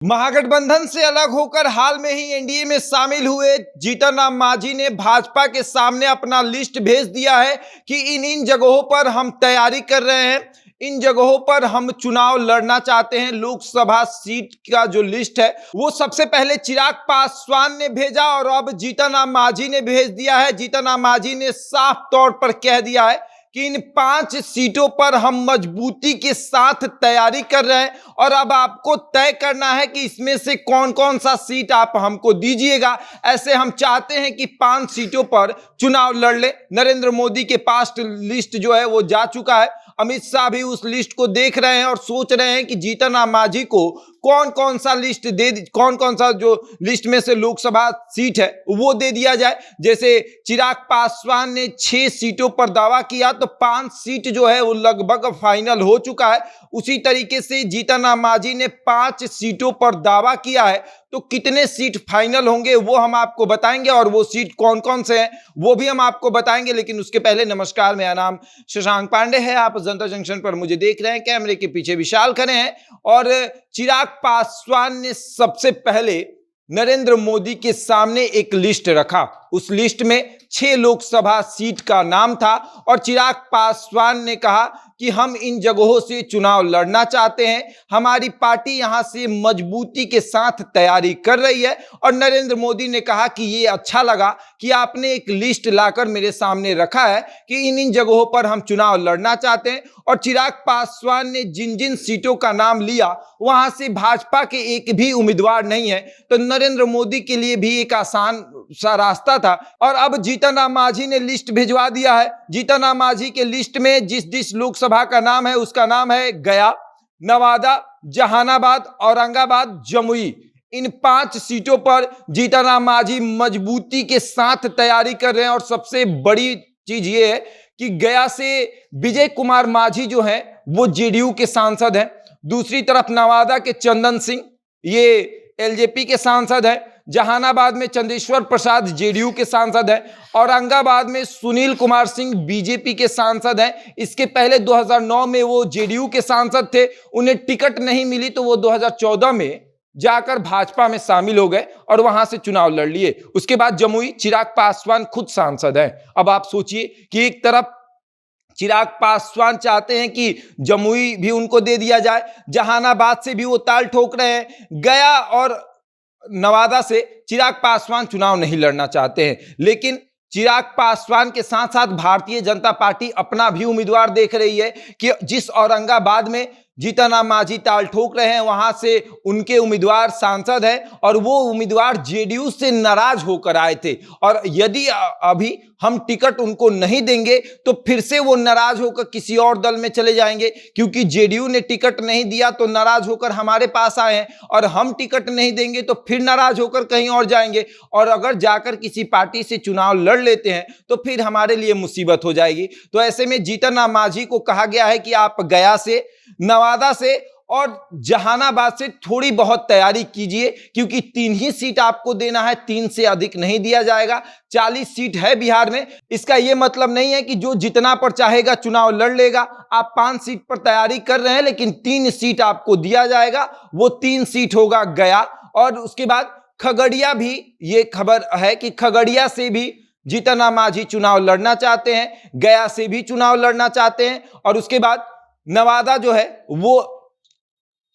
महागठबंधन से अलग होकर हाल में ही एनडीए में शामिल हुए जीतन राम मांझी ने भाजपा के सामने अपना लिस्ट भेज दिया है कि इन इन जगहों पर हम तैयारी कर रहे हैं, इन जगहों पर हम चुनाव लड़ना चाहते हैं। लोकसभा सीट का जो लिस्ट है वो सबसे पहले चिराग पासवान ने भेजा और अब जीतन राम मांझी ने भेज दिया है। जीतन राम मांझी ने साफ तौर पर कह दिया है कि इन 5 सीटों पर हम मजबूती के साथ तैयारी कर रहे हैं और अब आपको तय करना है कि इसमें से कौन कौन सा सीट आप हमको दीजिएगा। ऐसे हम चाहते हैं कि 5 सीटों पर चुनाव लड़ ले। नरेंद्र मोदी के पास लिस्ट जो है वो जा चुका है। अमित शाह भी उस लिस्ट को देख रहे हैं और सोच रहे हैं कि जीतन राम मांझी को कौन कौन सा लिस्ट कौन कौन सा जो लिस्ट में से लोकसभा सीट है वो दे दिया जाए। जैसे चिराग पासवान ने 6 सीटों पर दावा किया तो 5 सीट जो है वो लगभग फाइनल हो चुका है। उसी तरीके से जीतन राम मांझी ने 5 सीटों पर दावा किया है, तो कितने सीट फाइनल होंगे वो हम आपको बताएंगे और वो सीट कौन कौन से हैं वो भी हम आपको बताएंगे। लेकिन उसके पहले नमस्कार, मेरा नाम शशांक पांडे है। आप जनता जंक्शन पर मुझे देख रहे हैं, कैमरे के पीछे विशाल खड़े हैं और चिराग पासवान ने सबसे पहले नरेंद्र मोदी के सामने एक लिस्ट रखा। उस लिस्ट में 6 लोकसभा सीट का नाम था और चिराग पासवान ने कहा कि हम इन जगहों से चुनाव लड़ना चाहते हैं, हमारी पार्टी यहां से मजबूती के साथ तैयारी कर रही है। और नरेंद्र मोदी ने कहा कि ये अच्छा लगा कि आपने एक लिस्ट लाकर मेरे सामने रखा है कि इन इन जगहों पर हम चुनाव लड़ना चाहते हैं। और चिराग पासवान ने जिन जिन सीटों का नाम लिया वहां से भाजपा के एक भी उम्मीदवार नहीं है, तो नरेंद्र मोदी के लिए भी एक आसान सा रास्ता था। और अब जीतन राम मांझी ने लिस्ट भिजवा दिया है। जीतन राम मांझी के लिस्ट में जिस लोकसभा का नाम है उसका नाम है गया, नवादा, जहानाबाद, औरंगाबाद, जमुई। इन 5 सीटों पर जीतन राम मांझी मजबूती के साथ तैयारी कर रहे हैं। और सबसे बड़ी चीज ये है कि गया से विजय कुमार मांझी जो है वो जेडीयू के सांसद हैं। दूसरी तरफ नवादा के चंदन सिंह ये एलजेपी के सांसद हैं। जहानाबाद में चंदेश्वर प्रसाद जेडीयू के सांसद हैं। औरंगाबाद में सुनील कुमार सिंह बीजेपी के सांसद हैं। इसके पहले 2009 में वो जेडीयू के सांसद थे, उन्हें टिकट नहीं मिली तो वो 2014 में जाकर भाजपा में शामिल हो गए और वहां से चुनाव लड़ लिए। उसके बाद जमुई चिराग पासवान खुद सांसद हैं। अब आप सोचिए कि एक तरफ चिराग पासवान चाहते हैं कि जमुई भी उनको दे दिया जाए, जहानाबाद से भी वो ताल ठोक रहे हैं, गया और नवादा से चिराग पासवान चुनाव नहीं लड़ना चाहते हैं। लेकिन चिराग पासवान के साथ साथ भारतीय जनता पार्टी अपना भी उम्मीदवार देख रही है कि जिस औरंगाबाद में जीतन राम मांझी ताल ठोक रहे हैं वहां से उनके उम्मीदवार सांसद हैं और वो उम्मीदवार जेडीयू से नाराज होकर आए थे। और यदि अभी हम टिकट उनको नहीं देंगे तो फिर से वो नाराज होकर किसी और दल में चले जाएंगे, क्योंकि जेडीयू ने टिकट नहीं दिया तो नाराज होकर हमारे पास आए हैं और हम टिकट नहीं देंगे तो फिर नाराज होकर कहीं और जाएंगे। और अगर जाकर किसी पार्टी से चुनाव लड़ लेते हैं तो फिर हमारे लिए मुसीबत हो जाएगी। तो ऐसे में जीतन राम मांझी को कहा गया है कि आप गया से, नवादा से और जहानाबाद से थोड़ी बहुत तैयारी कीजिए, क्योंकि 3 ही सीट आपको देना है, 3 से अधिक नहीं दिया जाएगा। 40 सीट है बिहार में। इसका यह मतलब नहीं है कि जो जितना पर चाहेगा चुनाव लड़ लेगा। आप 5 सीट पर तैयारी कर रहे हैं लेकिन 3 सीट आपको दिया जाएगा। वो 3 सीट होगा गया और उसके बाद खगड़िया भी। ये खबर है कि खगड़िया से भी जीतन राम मांझी चुनाव लड़ना चाहते हैं, गया से भी चुनाव लड़ना चाहते हैं। और उसके बाद नवादा जो है वो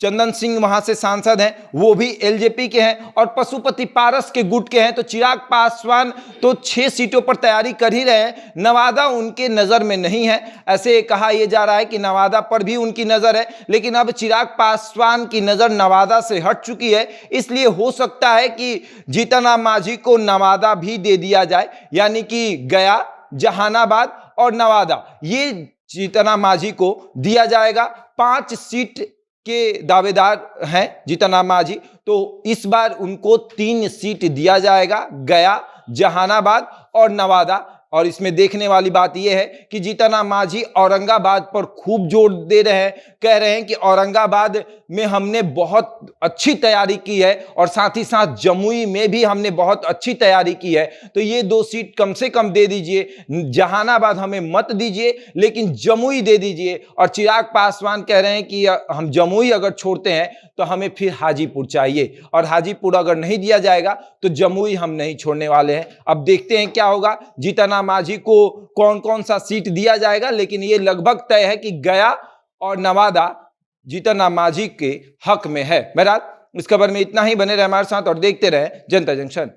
चंदन सिंह वहां से सांसद हैं, वो भी एलजेपी के हैं और पशुपति पारस के गुट के हैं। तो चिराग पासवान तो 6 सीटों पर तैयारी कर ही रहे हैं, नवादा उनके नजर में नहीं है। ऐसे कहा यह जा रहा है कि नवादा पर भी उनकी नजर है, लेकिन अब चिराग पासवान की नजर नवादा से हट चुकी है। इसलिए हो सकता है कि जीतन राम मांझी को नवादा भी दे दिया जाए, यानी कि गया, जहानाबाद और नवादा ये जीतन राम मांझी को दिया जाएगा। 5 सीट के दावेदार हैं जीतन राम मांझी, तो इस बार उनको 3 सीट दिया जाएगा, गया, जहानाबाद और नवादा। और इसमें देखने वाली बात यह है कि जीतन राम मांझी औरंगाबाद पर खूब जोर दे रहे हैं, कह रहे हैं कि औरंगाबाद में हमने बहुत अच्छी तैयारी की है और साथ ही साथ जमुई में भी हमने बहुत अच्छी तैयारी की है, तो ये 2 सीट कम से कम दे दीजिए। जहानाबाद हमें मत दीजिए, लेकिन जमुई दे दीजिए। और चिराग पासवान कह रहे हैं कि हम जमुई अगर छोड़ते हैं तो हमें फिर हाजीपुर चाहिए, और हाजीपुर अगर नहीं दिया जाएगा तो जमुई हम नहीं छोड़ने वाले हैं। अब देखते हैं क्या होगा, जीतन राम मांझी को कौन कौन सा सीट दिया जाएगा, लेकिन ये लगभग तय है कि गया और नवादा जीतन राम मांझी के हक में है। बहरहाल इस खबर में इतना ही। बने रहे हमारे साथ और देखते रहे जनता जंक्शन।